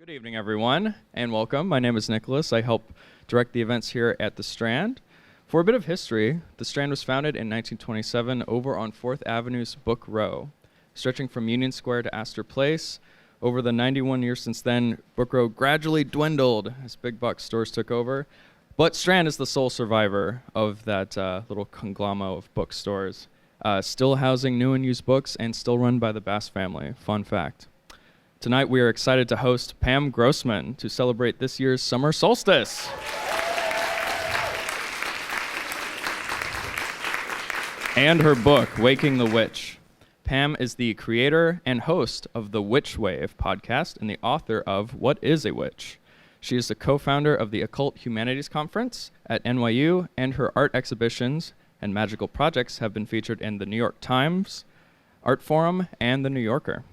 Good evening, everyone, and welcome. My name is Nicholas. I help direct the events here at The Strand. For a bit of history, The Strand was founded in 1927 over on 4th Avenue's Book Row. Stretching from Union Square to Astor Place, over the 91 years since then, Book Row gradually dwindled as big box stores took over. But Strand is the sole survivor of that little conglomerate of bookstores, still housing new and used books and still run by the Bass family. Fun fact. Tonight we are excited to host Pam Grossman to celebrate this year's summer solstice. And her book, Waking the Witch. Pam is the creator and host of the Witch Wave podcast and the author of What is a Witch? She is the co-founder of the Occult Humanities Conference at NYU, and her art exhibitions and magical projects have been featured in the New York Times, Art Forum, and the New Yorker.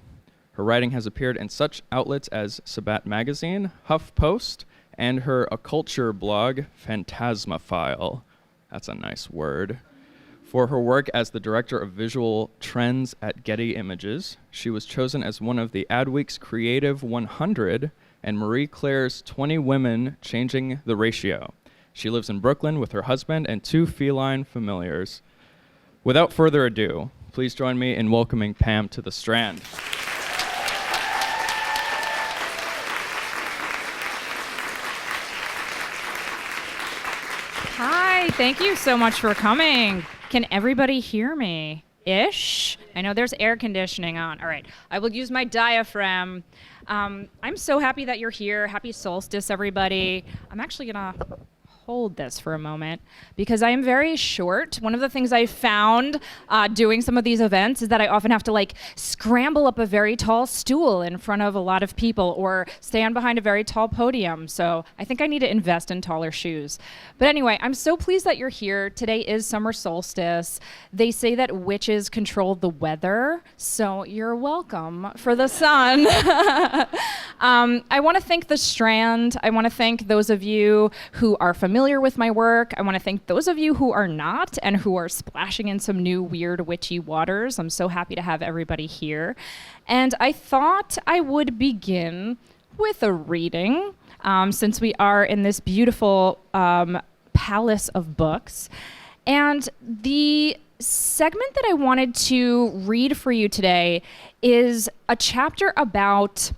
Her writing has appeared in such outlets as Sabat Magazine, HuffPost, and her occulture blog, Phantasmaphile. That's a nice word. For her work as the director of visual trends at Getty Images, she was chosen as one of the Adweek's Creative 100 and Marie Claire's 20 Women Changing the Ratio. She lives in Brooklyn with her husband and 2 feline familiars. Without further ado, please join me in welcoming Pam to The Strand. Hi, thank you so much for coming. Can everybody hear me? Ish? I know there's air conditioning on. All right, I will use my diaphragm. I'm so happy that you're here. Happy solstice, everybody. I'm actually gonna hold this for a moment because I am very short. One of the things I found doing some of these events is that I often have to scramble up a very tall stool in front of a lot of people or stand behind a very tall podium. So I think I need to invest in taller shoes. But anyway, I'm so pleased that you're here. Today is summer solstice. They say that witches control the weather, so you're welcome for the sun. I want to thank The Strand. I want to thank those of you who are familiar with my work. I want to thank those of you who are not and who are splashing in some new weird witchy waters. I'm so happy to have everybody here. And I thought I would begin with a reading, since we are in this beautiful palace of books. And the segment that I wanted to read for you today is a chapter about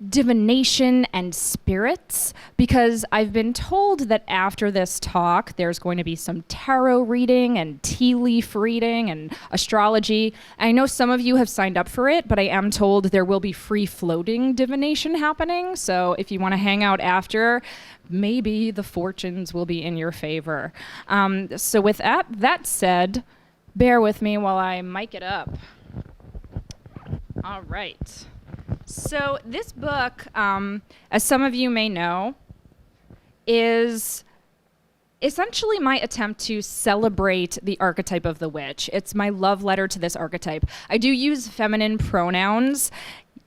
divination and spirits, because I've been told that after this talk there's going to be some tarot reading and tea leaf reading and astrology. I know some of you have signed up for it, but I am told there will be free floating divination happening, so if you want to hang out after, maybe the fortunes will be in your favor. So with that said, bear with me while I mic it up. All right. So this book, as some of you may know, is essentially my attempt to celebrate the archetype of the witch. It's my love letter to this archetype. I do use feminine pronouns.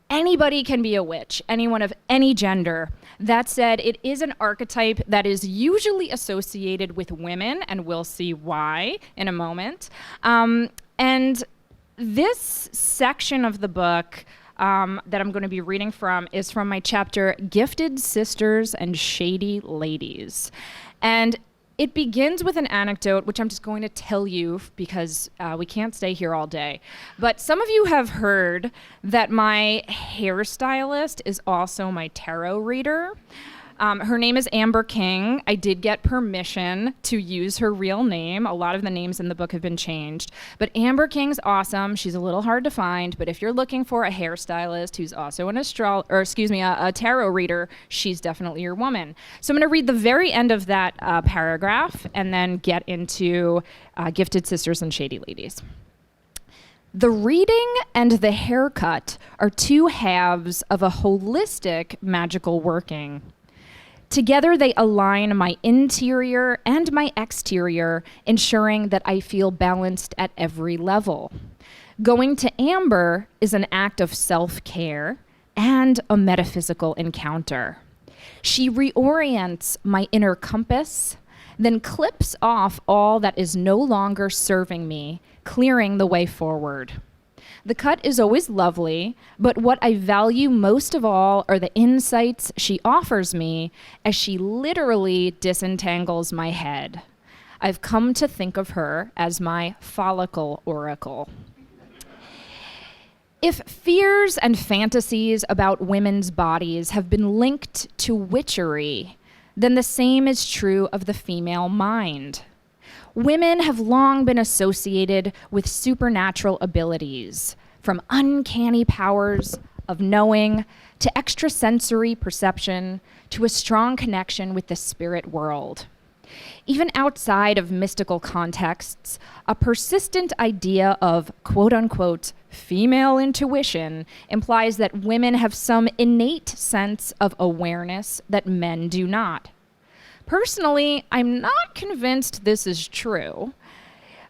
Anybody can be a witch, anyone of any gender. That said, it is an archetype that is usually associated with women, and we'll see why in a moment. And this section of the book that I'm going to be reading from is from my chapter, Gifted Sisters and Shady Ladies. And it begins with an anecdote, which I'm just going to tell you because we can't stay here all day. But some of you have heard that my hairstylist is also my tarot reader. Her name is Amber King. I did get permission to use her real name. A lot of the names in the book have been changed. But Amber King's awesome. She's a little hard to find, but if you're looking for a hairstylist who's also an a tarot reader, she's definitely your woman. So I'm going to read the very end of that paragraph and then get into Gifted Sisters and Shady Ladies. The reading and the haircut are 2 halves of a holistic magical working. Together, they align my interior and my exterior, ensuring that I feel balanced at every level. Going to Amber is an act of self-care and a metaphysical encounter. She reorients my inner compass, then clips off all that is no longer serving me, clearing the way forward. The cut is always lovely, but what I value most of all are the insights she offers me as she literally disentangles my head. I've come to think of her as my follicle oracle. If fears and fantasies about women's bodies have been linked to witchery, then the same is true of the female mind. Women have long been associated with supernatural abilities, from uncanny powers of knowing to extrasensory perception to a strong connection with the spirit world. Even outside of mystical contexts, a persistent idea of quote-unquote female intuition implies that women have some innate sense of awareness that men do not. Personally, I'm not convinced this is true.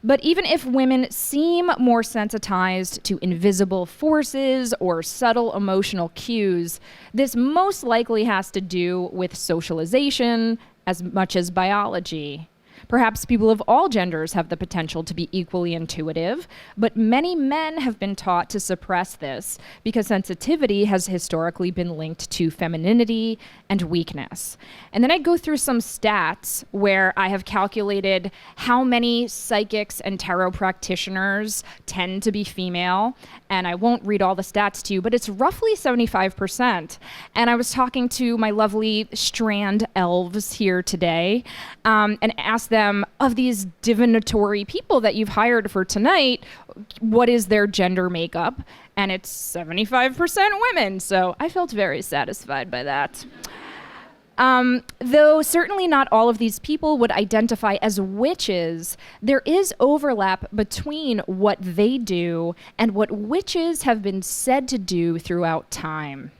But even if women seem more sensitized to invisible forces or subtle emotional cues, this most likely has to do with socialization as much as biology. Perhaps people of all genders have the potential to be equally intuitive, but many men have been taught to suppress this because sensitivity has historically been linked to femininity and weakness. And then I go through some stats where I have calculated how many psychics and tarot practitioners tend to be female, and I won't read all the stats to you, but it's roughly 75%. And I was talking to my lovely strand elves here today and asked them, of these divinatory people that you've hired for tonight, what is their gender makeup? And it's 75% women, so I felt very satisfied by that. Though certainly not all of these people would identify as witches, there is overlap between what they do and what witches have been said to do throughout time.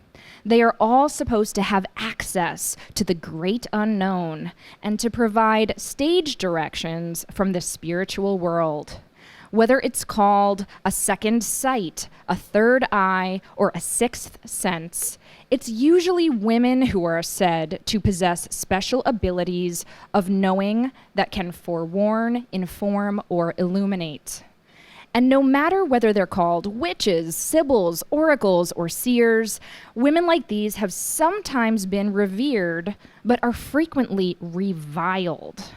They are all supposed to have access to the great unknown and to provide stage directions from the spiritual world. Whether it's called a second sight, a third eye, or a sixth sense, it's usually women who are said to possess special abilities of knowing that can forewarn, inform, or illuminate. And no matter whether they're called witches, sibyls, oracles, or seers, women like these have sometimes been revered, but are frequently reviled.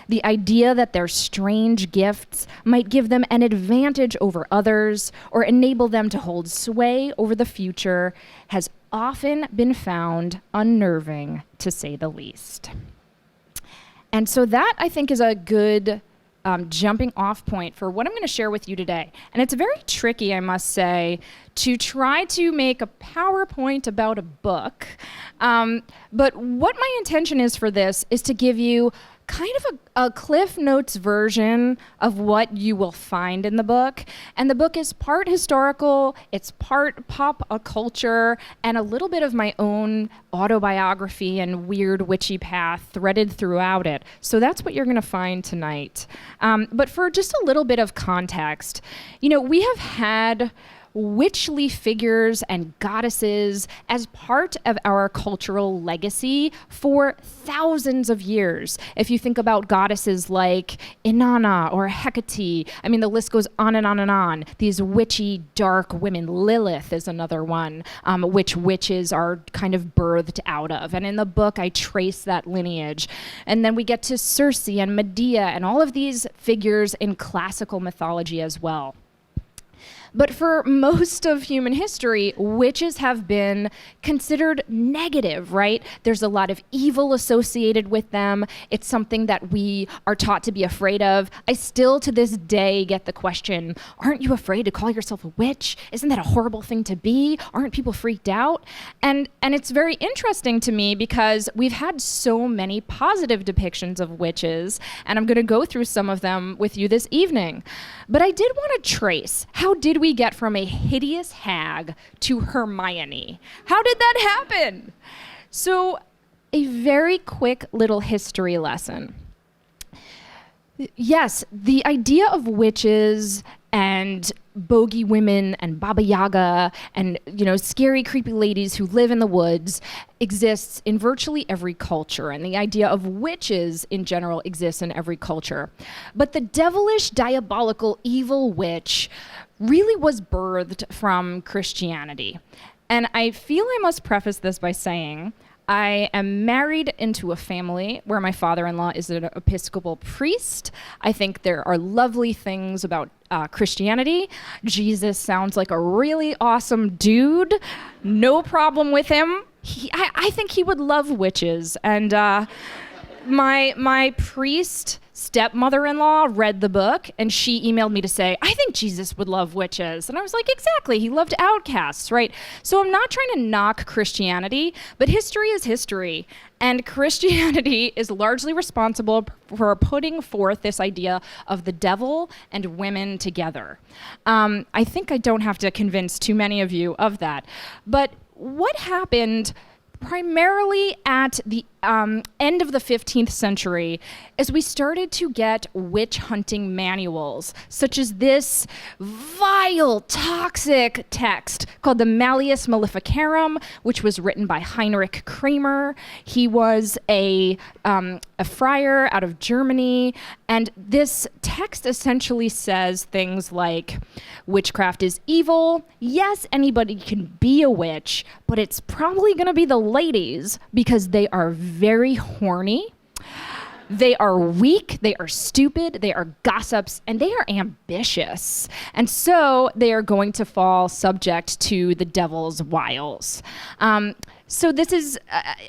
The idea that their strange gifts might give them an advantage over others or enable them to hold sway over the future has often been found unnerving, to say the least. And so that, I think, is a good jumping off point for what I'm going to share with you today. And it's very tricky, I must say, to try to make a PowerPoint about a book. But what my intention is for this is to give you kind of a Cliff Notes version of what you will find in the book. And the book is part historical, it's part pop culture, and a little bit of my own autobiography and weird witchy path threaded throughout it. So that's what you're going to find tonight. But for just a little bit of context, we have had witchly figures and goddesses as part of our cultural legacy for thousands of years. If you think about goddesses like Inanna or Hecate, the list goes on and on and on. These witchy, dark women. Lilith is another one, which witches are kind of birthed out of. And in the book, I trace that lineage. And then we get to Circe and Medea and all of these figures in classical mythology as well. But for most of human history, witches have been considered negative, right? There's a lot of evil associated with them. It's something that we are taught to be afraid of. I still, to this day, get the question, aren't you afraid to call yourself a witch? Isn't that a horrible thing to be? Aren't people freaked out? And it's very interesting to me because we've had so many positive depictions of witches, and I'm going to go through some of them with you this evening. But I did want to trace, how did we get from a hideous hag to Hermione? How did that happen? So, a very quick little history lesson. Yes, the idea of witches and bogey women and Baba Yaga and, scary, creepy ladies who live in the woods exists in virtually every culture. And the idea of witches in general exists in every culture. But the devilish, diabolical, evil witch really was birthed from Christianity. And I feel I must preface this by saying I am married into a family where my father-in-law is an Episcopal priest. I think there are lovely things about Christianity. Jesus sounds like a really awesome dude. No problem with him. I think he would love witches. And my priest stepmother-in-law read the book, and she emailed me to say, I think Jesus would love witches. And I was like, exactly. He loved outcasts, right? So I'm not trying to knock Christianity, but history is history. And Christianity is largely responsible for putting forth this idea of the devil and women together. I think I don't have to convince too many of you of that. But what happened primarily at the end of the 15th century as we started to get witch hunting manuals, such as this vile, toxic text called the Malleus Maleficarum, which was written by Heinrich Kramer. He was a friar out of Germany, and this text essentially says things like, witchcraft is evil. Yes, anybody can be a witch, but it's probably going to be the ladies because they are very horny, they are weak, they are stupid, they are gossips, and they are ambitious. And so they are going to fall subject to the devil's wiles. So this is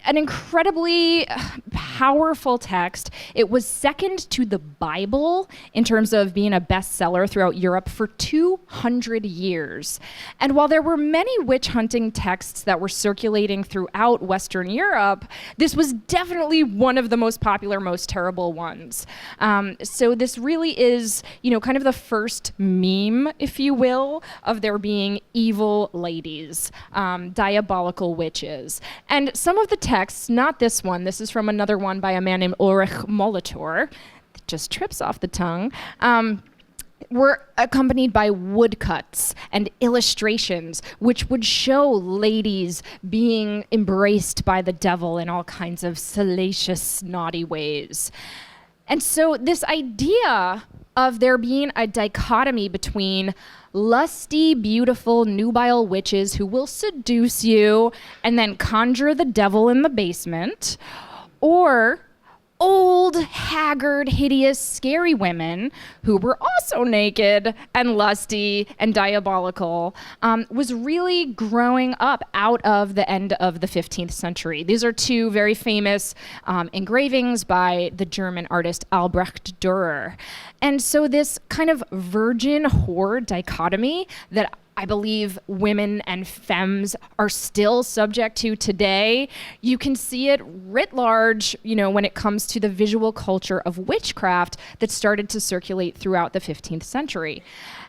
an incredibly powerful text. It was second to the Bible in terms of being a bestseller throughout Europe for 200 years. And while there were many witch hunting texts that were circulating throughout Western Europe, this was definitely one of the most popular, most terrible ones. So this really is, kind of the first meme, if you will, of there being evil ladies, diabolical witches. And some of the texts, not this one, this is from another one by a man named Ulrich Molitor, that just trips off the tongue, were accompanied by woodcuts and illustrations, which would show ladies being embraced by the devil in all kinds of salacious, naughty ways. And so this idea of there being a dichotomy between lusty, beautiful, nubile witches who will seduce you and then conjure the devil in the basement, or old, haggard, hideous, scary women who were also naked and lusty and diabolical, was really growing up out of the end of the 15th century. These are two very famous engravings by the German artist Albrecht Dürer. And so this kind of virgin whore dichotomy that I believe women and femmes are still subject to today. You can see it writ large, when it comes to the visual culture of witchcraft that started to circulate throughout the 15th century.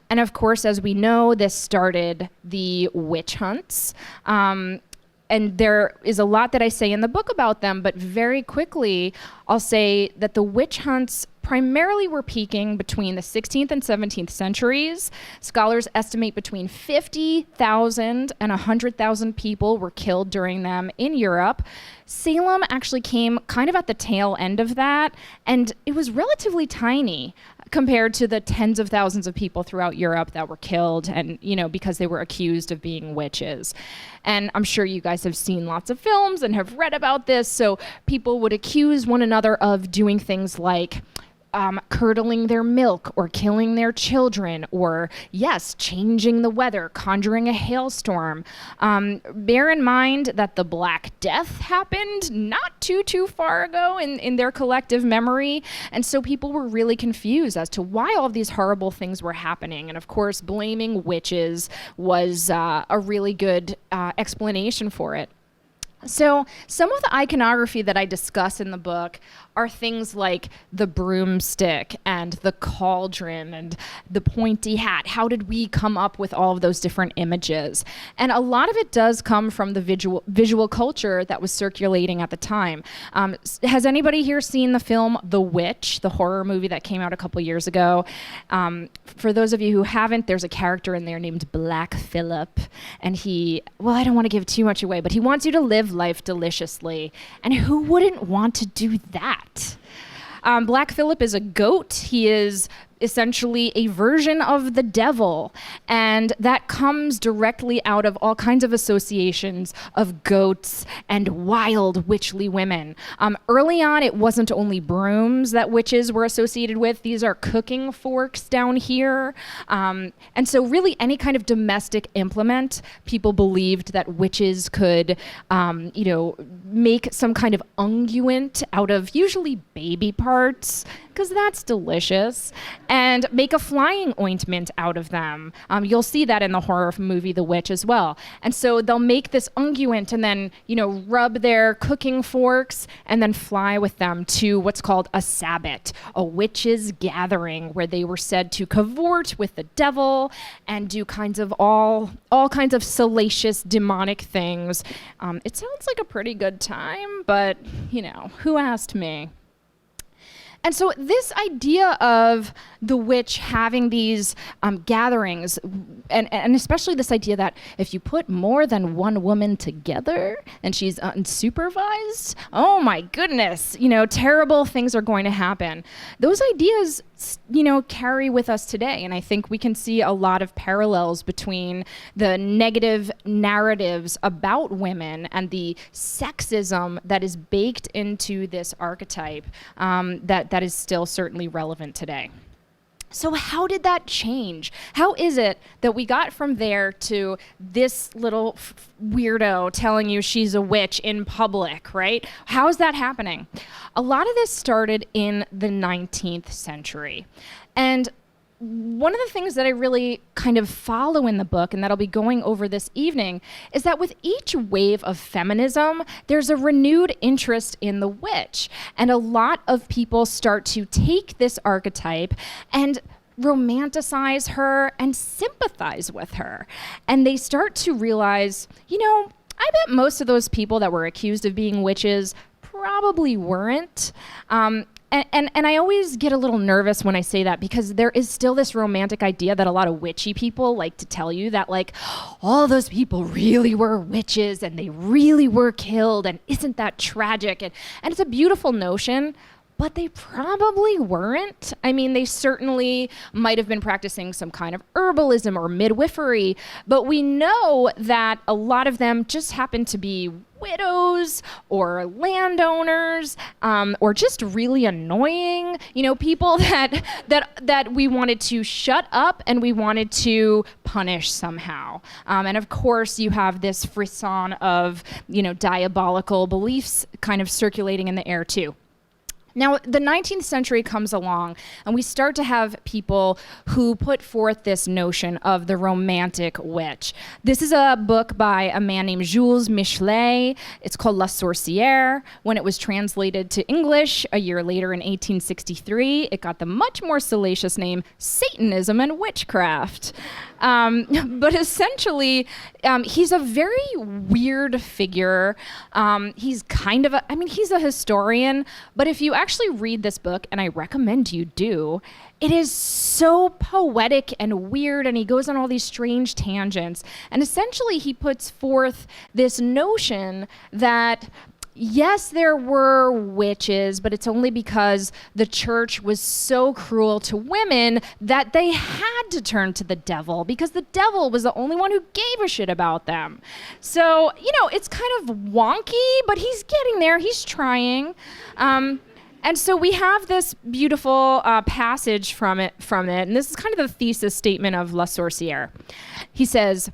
And of course, as we know, this started the witch hunts. And there is a lot that I say in the book about them, but very quickly, I'll say that the witch hunts primarily were peaking between the 16th and 17th centuries. Scholars estimate between 50,000 and 100,000 people were killed during them in Europe. Salem actually came kind of at the tail end of that, and it was relatively tiny compared to the tens of thousands of people throughout Europe that were killed and, because they were accused of being witches. And I'm sure you guys have seen lots of films and have read about this. So people would accuse one another of doing things like curdling their milk or killing their children or, yes, changing the weather, conjuring a hailstorm. Bear in mind that the Black Death happened not too far ago in their collective memory. And so people were really confused as to why all of these horrible things were happening. And of course, blaming witches was a really good explanation for it. So some of the iconography that I discuss in the book are things like the broomstick and the cauldron and the pointy hat. How did we come up with all of those different images? And a lot of it does come from the visual culture that was circulating at the time. Has anybody here seen the film The Witch, the horror movie that came out a couple years ago? For those of you who haven't, there's a character in there named Black Phillip, and I don't want to give too much away, but he wants you to live life deliciously. And who wouldn't want to do that? Black Phillip is a goat. He is essentially a version of the devil, and that comes directly out of all kinds of associations of goats and wild witchly women. Early on, it wasn't only brooms that witches were associated with. These are cooking forks down here, and so really any kind of domestic implement, people believed that witches could make some kind of unguent out of usually baby parts, because that's delicious, and make a flying ointment out of them. You'll see that in the horror movie The Witch as well. And so they'll make this unguent and then, rub their cooking forks and then fly with them to what's called a sabbat, a witch's gathering, where they were said to cavort with the devil and do kinds of all kinds of salacious demonic things. It sounds like a pretty good time, but who asked me? And so this idea of the witch having these gatherings, and especially this idea that if you put more than one woman together and she's unsupervised, oh my goodness, terrible things are going to happen. Those ideas, carry with us today. And I think we can see a lot of parallels between the negative narratives about women and the sexism that is baked into this archetype that is still certainly relevant today. So how did that change? How is it that we got from there to this little weirdo telling you she's a witch in public, right? How is that happening? A lot of this started in the 19th century. And one of the things that I really kind of follow in the book, and that I'll be going over this evening, is that with each wave of feminism, there's a renewed interest in the witch. And a lot of people start to take this archetype and romanticize her and sympathize with her. And they start to realize, I bet most of those people that were accused of being witches probably weren't. And I always get a little nervous when I say that, because there is still this romantic idea that a lot of witchy people like to tell you that, like, all those people really were witches and they really were killed, and isn't that tragic? And it's a beautiful notion, but they probably weren't. I mean, they certainly might have been practicing some kind of herbalism or midwifery, but we know that a lot of them just happened to be widows or landowners, or just really annoying, people that we wanted to shut up and we wanted to punish somehow. And of course, you have this frisson of, diabolical beliefs kind of circulating in the air too. Now, the 19th century comes along, and we start to have people who put forth this notion of the romantic witch. This is a book by a man named Jules Michelet. It's called La Sorcière. When it was translated to English a year later in 1863, it got the much more salacious name Satanism and Witchcraft. But essentially, he's a very weird figure. He's kind of he's a historian, but if you actually read this book, and I recommend you do, it is so poetic and weird, and he goes on all these strange tangents. And essentially, he puts forth this notion that yes, there were witches, but it's only because the church was so cruel to women that they had to turn to the devil, because the devil was the only one who gave a shit about them. So, it's kind of wonky, but he's getting there. He's trying. And so we have this beautiful passage from it, and this is kind of the thesis statement of La Sorcière. He says,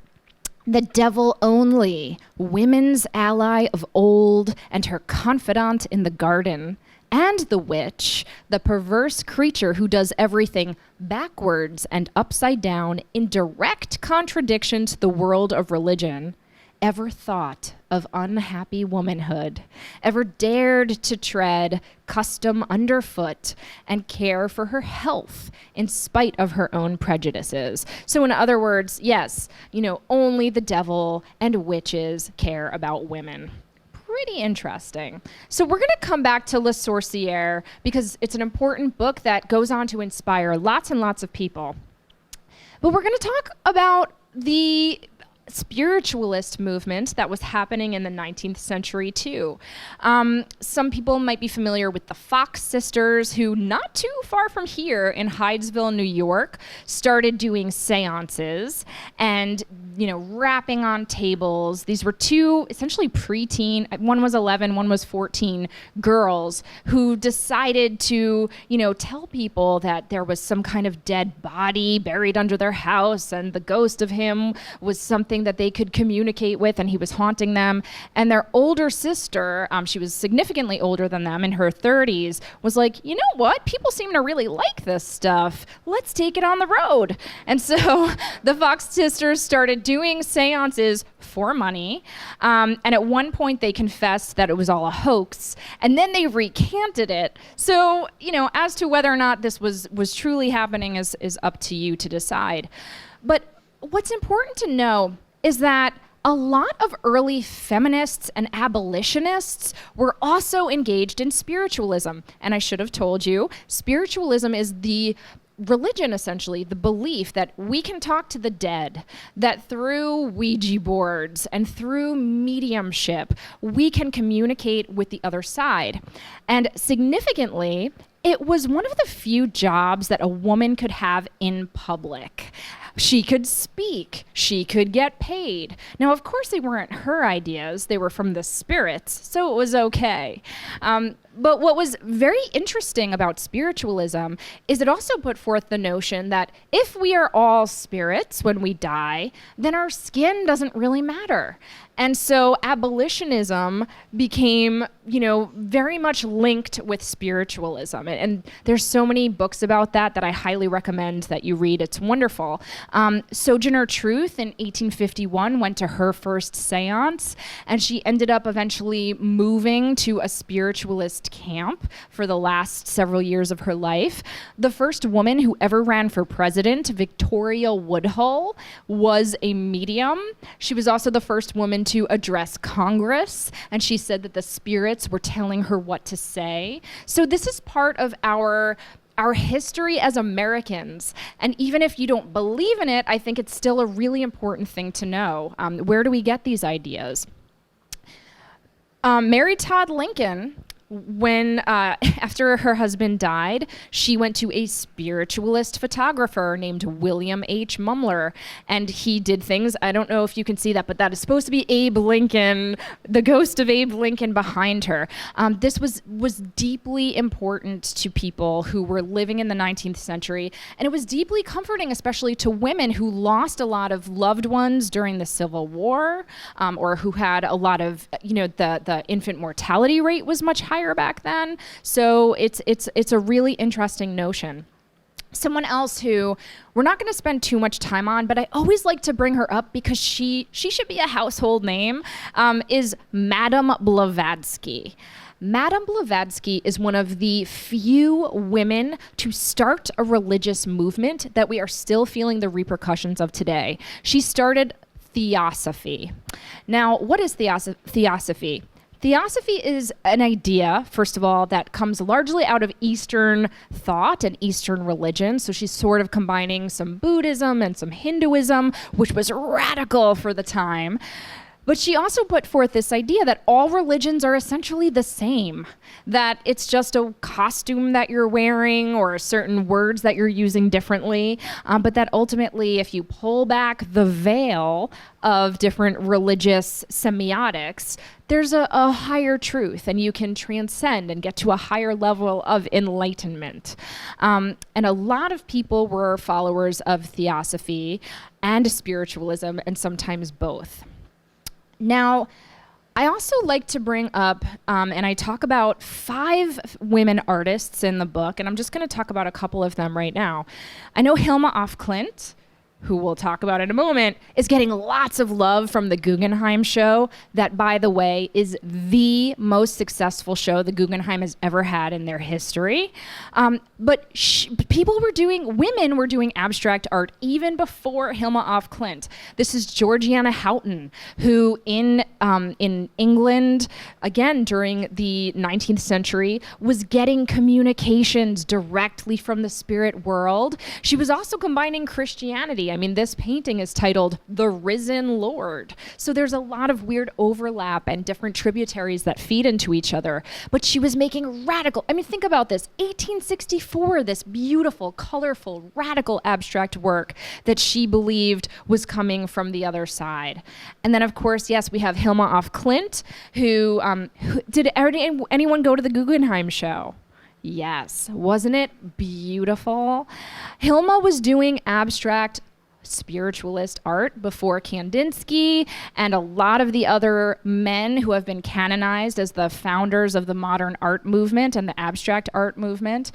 "The devil only, women's ally of old, and her confidant in the garden, and the witch, the perverse creature who does everything backwards and upside down in direct contradiction to the world of religion, ever thought of unhappy womanhood, ever dared to tread custom underfoot and care for her health in spite of her own prejudices. So in other words, yes, only the devil and witches care about women. Pretty interesting. So we're going to come back to Le Sorcière because it's an important book that goes on to inspire lots and lots of people. But we're going to talk about the spiritualist movement that was happening in the 19th century too. Some people might be familiar with the Fox sisters, who not too far from here in Hydesville, New York, started doing seances and rapping on tables. These were two essentially preteen, one was 11, one was 14 girls who decided to tell people that there was some kind of dead body buried under their house, and the ghost of him was something that they could communicate with, and he was haunting them. And their older sister, she was significantly older than them, in her 30s, was like, you know what? People seem to really like this stuff. Let's take it on the road. And so the Fox sisters started doing seances for money. And at one point they confessed that it was all a hoax, and then they recanted it. So, as to whether or not this was truly happening is up to you to decide. But what's important to know is that a lot of early feminists and abolitionists were also engaged in spiritualism. And I should have told you, spiritualism is the religion, essentially, the belief that we can talk to the dead, that through Ouija boards and through mediumship, we can communicate with the other side. And significantly, it was one of the few jobs that a woman could have in public. She could speak, she could get paid. Now, of course, they weren't her ideas, they were from the spirits, so it was okay. But what was very interesting about spiritualism is it also put forth the notion that if we are all spirits when we die, then our skin doesn't really matter. And so abolitionism became, very much linked with spiritualism. And there's so many books about that I highly recommend that you read. It's wonderful. Sojourner Truth in 1851 went to her first seance, and she ended up eventually moving to a spiritualist camp for the last several years of her life. The first woman who ever ran for president, Victoria Woodhull, was a medium. She was also the first woman to address Congress, and she said that the spirits were telling her what to say. So this is part of our history as Americans. And even if you don't believe in it, I think it's still a really important thing to know. Where do we get these ideas? Mary Todd Lincoln, when after her husband died, she went to a spiritualist photographer named William H. Mumler, and he did things. I don't know if you can see that, but that is supposed to be Abe Lincoln, the ghost of Abe Lincoln behind her. This was deeply important to people who were living in the 19th century, and it was deeply comforting, especially to women who lost a lot of loved ones during the Civil War, or who had a lot of, the infant mortality rate was much higher back then. So it's a really interesting notion. Someone else who we're not going to spend too much time on, but I always like to bring her up because she should be a household name, is Madame Blavatsky. Madame Blavatsky is one of the few women to start a religious movement that we are still feeling the repercussions of today. She started Theosophy. Now, what is Theosophy? Theosophy is an idea, first of all, that comes largely out of Eastern thought and Eastern religion. So she's sort of combining some Buddhism and some Hinduism, which was radical for the time. But she also put forth this idea that all religions are essentially the same, that it's just a costume that you're wearing or certain words that you're using differently, but that ultimately if you pull back the veil of different religious semiotics, there's a higher truth, and you can transcend and get to a higher level of enlightenment. And a lot of people were followers of Theosophy and spiritualism, and sometimes both. Now, I also like to bring up, and I talk about 5 women artists in the book, and I'm just going to talk about a couple of them right now. I know Hilma af Klint. who we'll talk about in a moment, is getting lots of love from the Guggenheim show. That, by the way, is the most successful show the Guggenheim has ever had in their history. But women were doing abstract art even before Hilma af Klint. This is Georgiana Houghton, who in England, again during the 19th century, was getting communications directly from the spirit world. She was also combining Christianity. I mean, this painting is titled The Risen Lord. So there's a lot of weird overlap and different tributaries that feed into each other. But she was making think about this, 1864, this beautiful, colorful, radical abstract work that she believed was coming from the other side. And then, of course, yes, we have Hilma af Klint, who did anyone go to the Guggenheim show? Yes. Wasn't it beautiful? Hilma was doing abstract spiritualist art before Kandinsky and a lot of the other men who have been canonized as the founders of the modern art movement and the abstract art movement.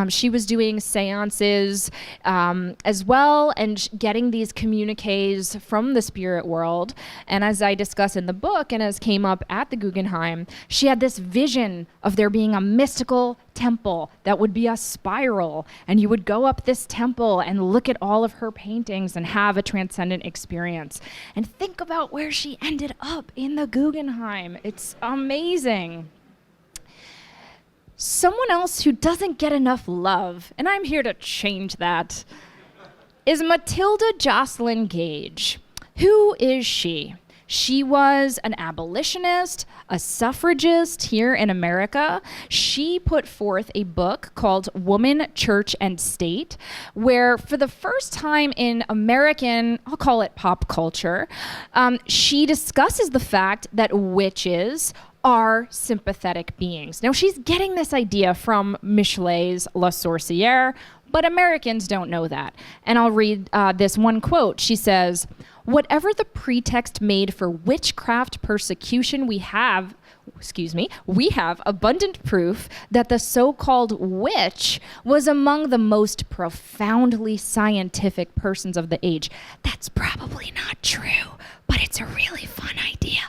She was doing seances as well and getting these communiques from the spirit world. And as I discuss in the book and as came up at the Guggenheim, she had this vision of there being a mystical temple that would be a spiral, and you would go up this temple and look at all of her paintings and have a transcendent experience. And think about where she ended up in the Guggenheim. It's amazing. Someone else who doesn't get enough love, and I'm here to change that, is Matilda Joslyn Gage. Who is she? She was an abolitionist, a suffragist here in America. She put forth a book called Woman, Church, and State, where for the first time in American, I'll call it pop culture, she discusses the fact that witches are sympathetic beings. Now, she's getting this idea from Michelet's La Sorcière, but Americans don't know that. And I'll read this one quote. She says, "Whatever the pretext made for witchcraft persecution, we have abundant proof that the so-called witch was among the most profoundly scientific persons of the age." That's probably not true, but it's a really fun idea.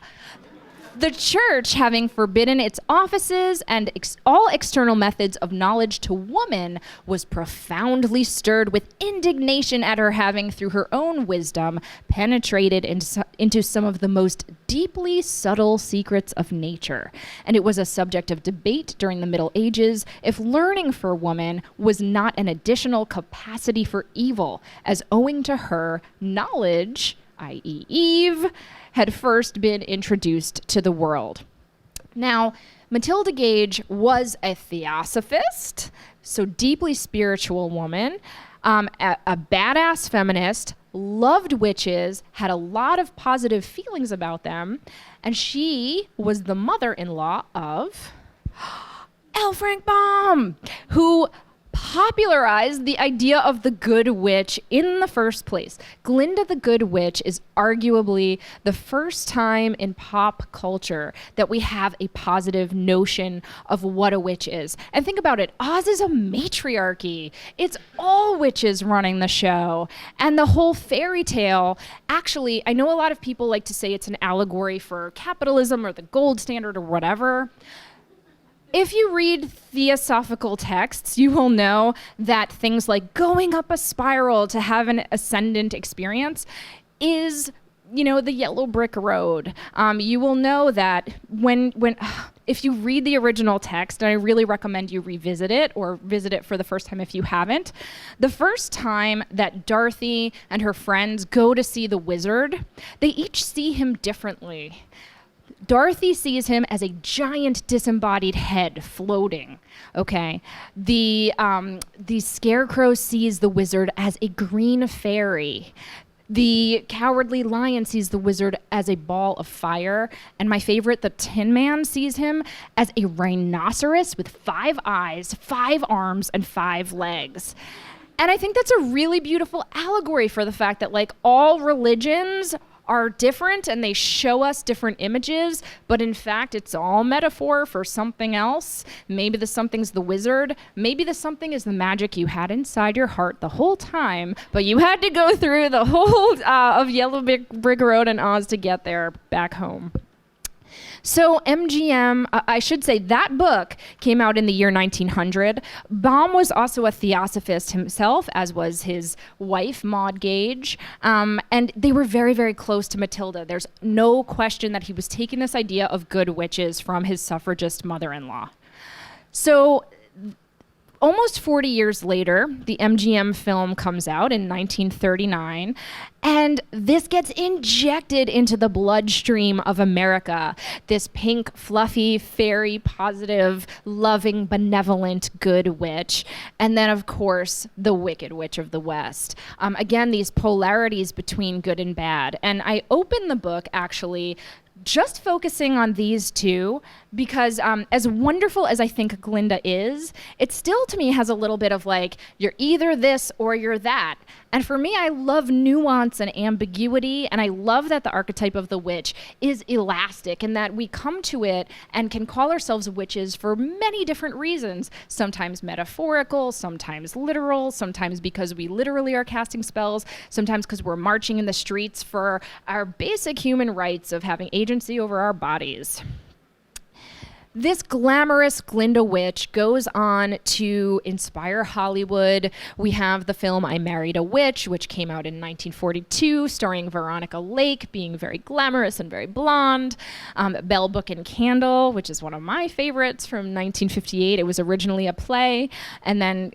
The church, having forbidden its offices and all external methods of knowledge to woman, was profoundly stirred with indignation at her having, through her own wisdom, penetrated into some of the most deeply subtle secrets of nature. And it was a subject of debate during the Middle Ages if learning for woman was not an additional capacity for evil, as owing to her, knowledge, i.e. Eve, had first been introduced to the world. Now, Matilda Gage was a theosophist, so deeply spiritual woman, a badass feminist, loved witches, had a lot of positive feelings about them, and she was the mother-in-law of L. Frank Baum, who popularized the idea of the good witch in the first place. Glinda the Good Witch is arguably the first time in pop culture that we have a positive notion of what a witch is. And think about it, Oz is a matriarchy. It's all witches running the show. And the whole fairy tale, actually, I know a lot of people like to say it's an allegory for capitalism or the gold standard or whatever. If you read theosophical texts, you will know that things like going up a spiral to have an ascendant experience is, the yellow brick road. You will know that if you read the original text, and I really recommend you revisit it or visit it for the first time if you haven't, the first time that Dorothy and her friends go to see the wizard, they each see him differently. Dorothy sees him as a giant disembodied head floating, okay? The scarecrow sees the wizard as a green fairy. The cowardly lion sees the wizard as a ball of fire. And my favorite, the Tin Man, sees him as a rhinoceros with 5 eyes, 5 arms, and 5 legs. And I think that's a really beautiful allegory for the fact that, all religions are different and they show us different images, but in fact it's all metaphor for something else. Maybe the something's the wizard, maybe the something is the magic you had inside your heart the whole time, but you had to go through the whole of Yellow Brick Road and Oz to get there back home. So MGM, I should say that book came out in the year 1900. Baum was also a theosophist himself, as was his wife, Maud Gage. And they were very, very close to Matilda. There's no question that he was taking this idea of good witches from his suffragist mother-in-law. So almost 40 years later, the MGM film comes out in 1939, and this gets injected into the bloodstream of America. This pink, fluffy, fairy, positive, loving, benevolent, good witch. And then, of course, the Wicked Witch of the West. Again, these polarities between good and bad. And I open the book, actually, just focusing on these two, because as wonderful as I think Glinda is, it still to me has a little bit of like, you're either this or you're that. And for me, I love nuance and ambiguity, and I love that the archetype of the witch is elastic and that we come to it and can call ourselves witches for many different reasons. Sometimes metaphorical, sometimes literal, sometimes because we literally are casting spells, sometimes because we're marching in the streets for our basic human rights of having agency over our bodies. This glamorous Glinda witch goes on to inspire Hollywood. We have the film I Married a Witch, which came out in 1942, starring Veronica Lake, being very glamorous and very blonde. Bell, Book, and Candle, which is one of my favorites, from 1958. It was originally a play, and then,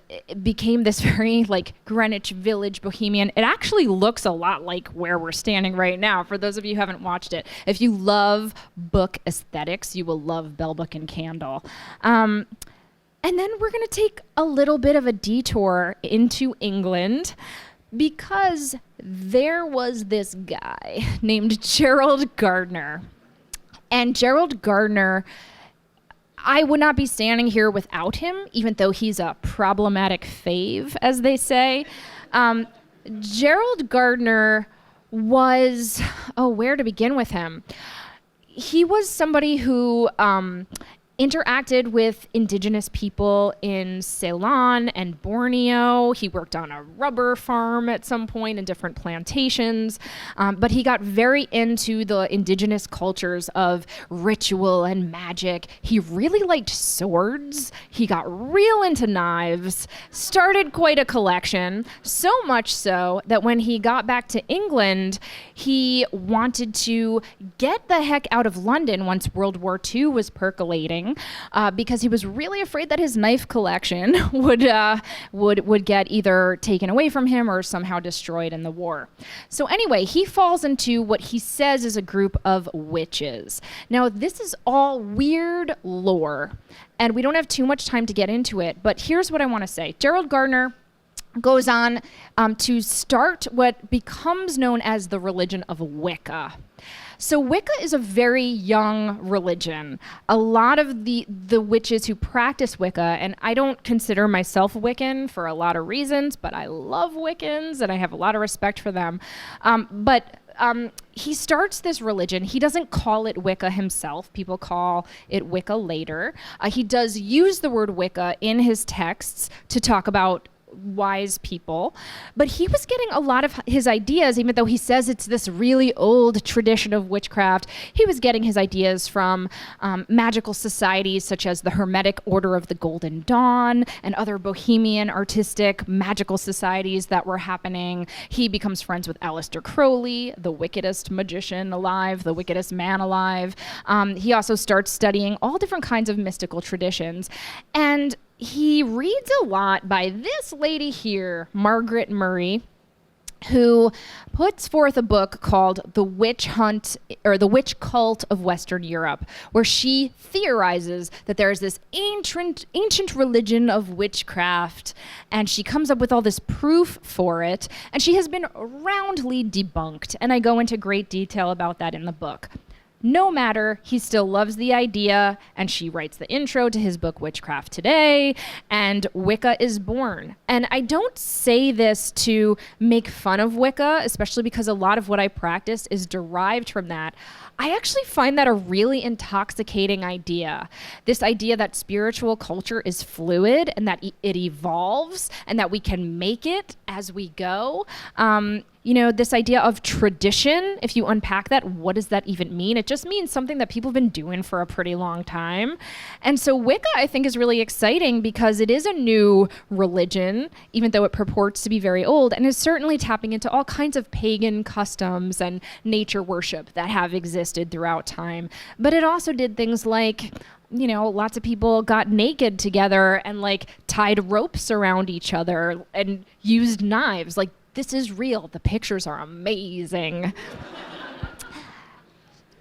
it became this very like Greenwich Village bohemian. It actually looks a lot like where we're standing right now, for those of you who haven't watched it. If you love book aesthetics, you will love Bell, Book, and Candle. And then we're going to take a little bit of a detour into England, because there was this guy named Gerald Gardner. And Gerald Gardner, I would not be standing here without him, even though he's a problematic fave, as they say. Gerald Gardner was, where to begin with him? He was somebody who interacted with indigenous people in Ceylon and Borneo. He worked on a rubber farm at some point in different plantations, but he got very into the indigenous cultures of ritual and magic. He really liked swords. He got real into knives, started quite a collection, so much so that when he got back to England, he wanted to get the heck out of London once World War II was percolating, because he was really afraid that his knife collection would get either taken away from him or somehow destroyed in the war. So anyway, he falls into what he says is a group of witches. Now, this is all weird lore, and we don't have too much time to get into it, but here's what I want to say. Gerald Gardner goes on to start what becomes known as the religion of Wicca. So Wicca is a very young religion. A lot of the witches who practice Wicca, and I don't consider myself Wiccan for a lot of reasons, but I love Wiccans and I have a lot of respect for them. But he starts this religion. He doesn't call it Wicca himself. People call it Wicca later. He does use the word Wicca in his texts to talk about wise people, but he was getting a lot of his ideas, even though he says it's this really old tradition of witchcraft, he was getting his ideas from magical societies such as the Hermetic Order of the Golden Dawn and other bohemian artistic magical societies that were happening. He becomes friends with Aleister Crowley, the wickedest magician alive, the wickedest man alive. He also starts studying all different kinds of mystical traditions, and he reads a lot by this lady here, Margaret Murray, who puts forth a book called The Witch Hunt, or The Witch Cult of Western Europe, where she theorizes that there's this ancient religion of witchcraft, and she comes up with all this proof for it, and she has been roundly debunked, and I go into great detail about that in the book. no matter, he still loves the idea, and she writes the intro to his book, Witchcraft Today, and Wicca is born. And I don't say this to make fun of Wicca, especially because a lot of what I practice is derived from that. I actually find that a really intoxicating idea. This idea that spiritual culture is fluid and that it evolves and that we can make it as we go. This idea of tradition, if you unpack that, what does that even mean? It just means something that people have been doing for a pretty long time. And so Wicca, I think, is really exciting because it is a new religion, even though it purports to be very old, and is certainly tapping into all kinds of pagan customs and nature worship that have existed throughout time. But it also did things like, lots of people got naked together and tied ropes around each other and used knives. This is real. The pictures are amazing.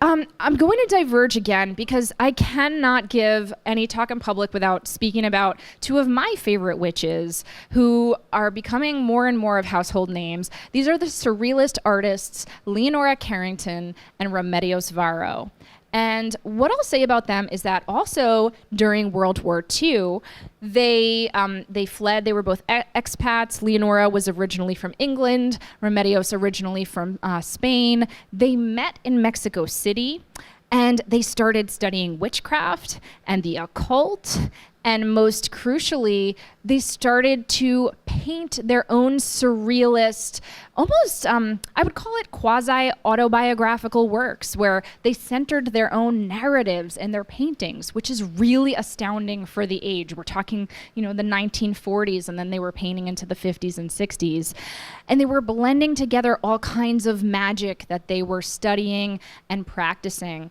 I'm going to diverge again because I cannot give any talk in public without speaking about two of my favorite witches who are becoming more and more of household names. These are the surrealist artists Leonora Carrington and Remedios Varo. And what I'll say about them is that also during World War II, they fled. They were both expats. Leonora was originally from England, Remedios originally from Spain. They met in Mexico City, and they started studying witchcraft and the occult. And most crucially, they started to paint their own surrealist, almost, I would call it quasi-autobiographical works, where they centered their own narratives in their paintings, which is really astounding for the age. We're talking, the 1940s, and then they were painting into the 50s and 60s. And they were blending together all kinds of magic that they were studying and practicing.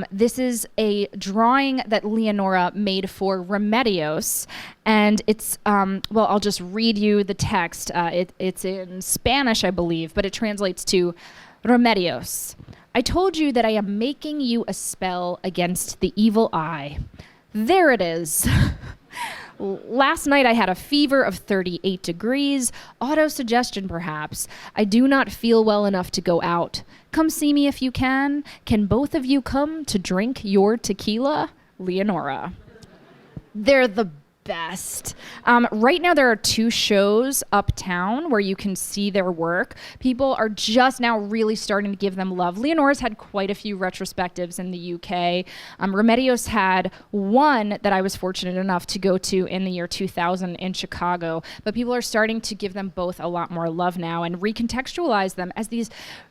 This is a drawing that Leonora made for Remedios, and it's, I'll just read you the text. It's in Spanish, I believe, but it translates to Remedios. I told you that I am making you a spell against the evil eye. There it is. Last night I had a fever of 38 degrees, autosuggestion perhaps. I do not feel well enough to go out. Come see me if you can. Can both of you come to drink your tequila? Leonora. They're the best. Right now there are 2 shows uptown where you can see their work. People are just now really starting to give them love. Leonora's had quite a few retrospectives in the UK. Remedios had one that I was fortunate enough to go to in the year 2000 in Chicago, but people are starting to give them both a lot more love now and recontextualize them as these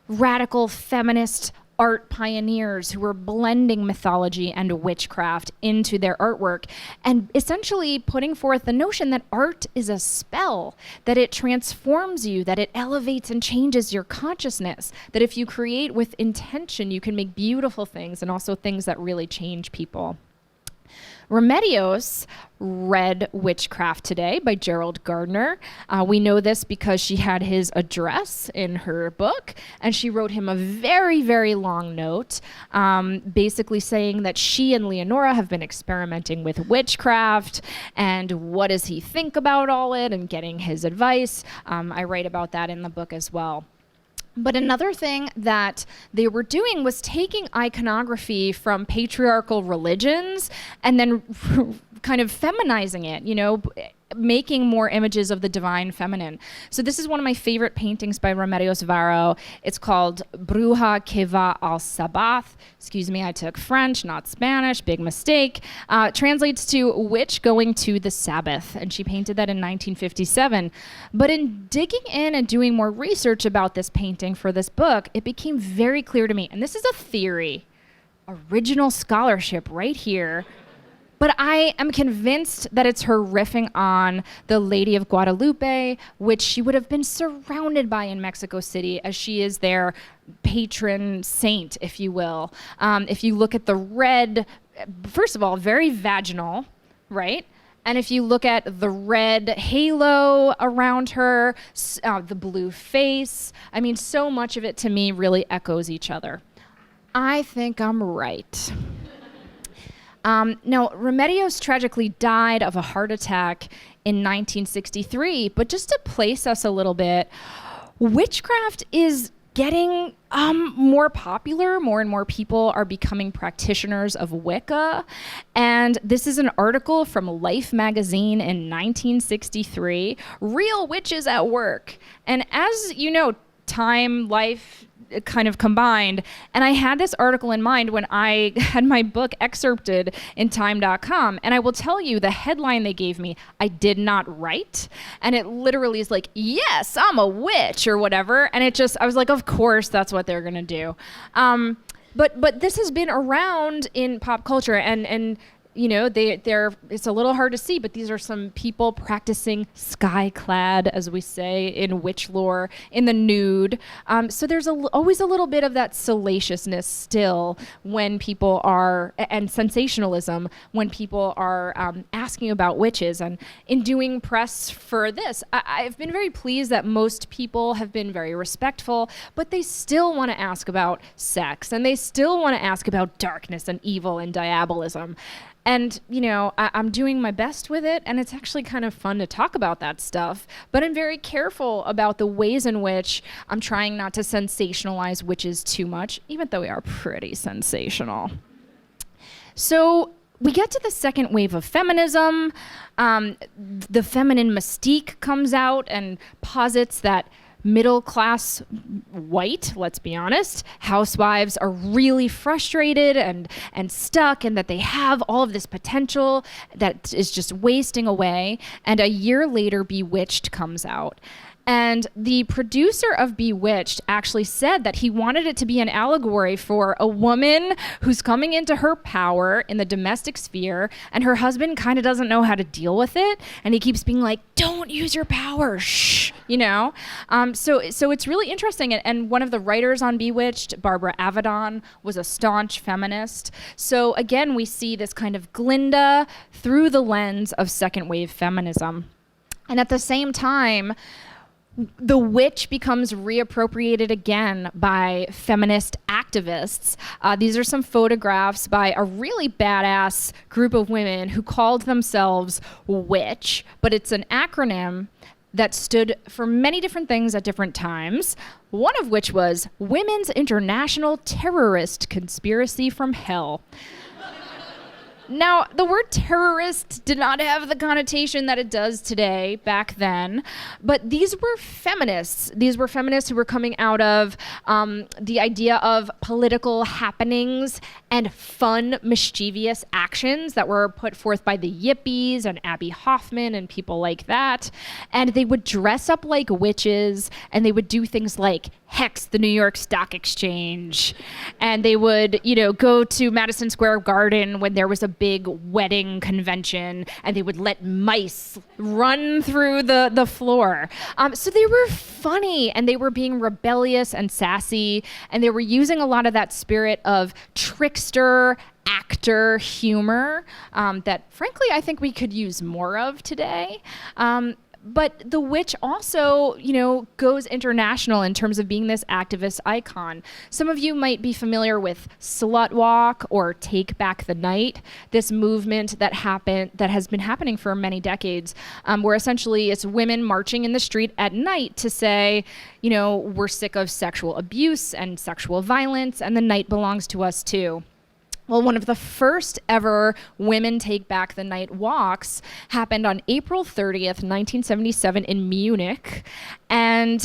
radical feminist art pioneers who were blending mythology and witchcraft into their artwork and essentially putting forth the notion that art is a spell, that it transforms you, that it elevates and changes your consciousness, that if you create with intention, you can make beautiful things and also things that really change people. Remedios read Witchcraft Today by Gerald Gardner. We know this because she had his address in her book, and she wrote him a very, very long note, basically saying that she and Leonora have been experimenting with witchcraft, and what does he think about all it, and getting his advice. I write about that in the book as well. But another thing that they were doing was taking iconography from patriarchal religions and then kind of feminizing it, making more images of the divine feminine. So this is one of my favorite paintings by Remedios Varo. It's called Bruja que va al Sabbath. Excuse me, I took French, not Spanish, big mistake. Translates to witch going to the Sabbath, and she painted that in 1957. But in digging in and doing more research about this painting for this book, it became very clear to me, and this is a theory, original scholarship right here, but I am convinced that it's her riffing on the Lady of Guadalupe, which she would have been surrounded by in Mexico City, as she is their patron saint, if you will. If you look at the red, first of all, very vaginal, right? And if you look at the red halo around her, the blue face, I mean, so much of it to me really echoes each other. I think I'm right. Now, Remedios tragically died of a heart attack in 1963, but just to place us a little bit, witchcraft is getting more popular. More and more people are becoming practitioners of Wicca. And this is an article from Life magazine in 1963, Real Witches at Work. And as you know, time, life, kind of combined. And I had this article in mind when I had my book excerpted in time.com. And I will tell you, the headline they gave me, I did not write. And it literally is like, yes, I'm a witch or whatever. And I was like, of course, that's what they're going to do. But this has been around in pop culture, and you know, it's a little hard to see, but these are some people practicing sky-clad, as we say in witch lore, in the nude. So there's always a little bit of that salaciousness still when people are, and sensationalism, when people are asking about witches. And in doing press for this, I've been very pleased that most people have been very respectful, but they still want to ask about sex, and they still want to ask about darkness and evil and diabolism. And, you know, I'm doing my best with it, and it's actually kind of fun to talk about that stuff. But I'm very careful about the ways in which I'm trying not to sensationalize witches too much, even though we are pretty sensational. So we get to the second wave of feminism. The feminine mystique comes out and posits that middle-class white, let's be honest, housewives are really frustrated and stuck, and that they have all of this potential that is just wasting away. And a year later, Bewitched comes out. And the producer of Bewitched actually said that he wanted it to be an allegory for a woman who's coming into her power in the domestic sphere, and her husband kind of doesn't know how to deal with it, and he keeps being like, don't use your power, shh, you know? So it's really interesting, and one of the writers on Bewitched, Barbara Avedon, was a staunch feminist. So again, we see this kind of Glinda through the lens of second wave feminism. And at the same time, the witch becomes reappropriated again by feminist activists. These are some photographs by a really badass group of women who called themselves Witch, but it's an acronym that stood for many different things at different times, one of which was Women's International Terrorist Conspiracy from Hell. Now, the word terrorist did not have the connotation that it does today back then, but these were feminists. These were feminists who were coming out of the idea of political happenings and fun, mischievous actions that were put forth by the Yippies and Abby Hoffman and people like that. And they would dress up like witches, and they would do things like hex the New York Stock Exchange. And they would, you know, go to Madison Square Garden when there was a big wedding convention, and they would let mice run through the floor. So they were funny, and they were being rebellious and sassy, and they were using a lot of that spirit of trickster, actor humor that, frankly, I think we could use more of today. But the witch also, you know, goes international in terms of being this activist icon. Some of you might be familiar with Slut Walk or Take Back the Night, this movement that has been happening for many decades, where essentially it's women marching in the street at night to say, you know, we're sick of sexual abuse and sexual violence, and the night belongs to us too. Well, one of the first ever Women Take Back the Night walks happened on April 30th, 1977 in Munich. And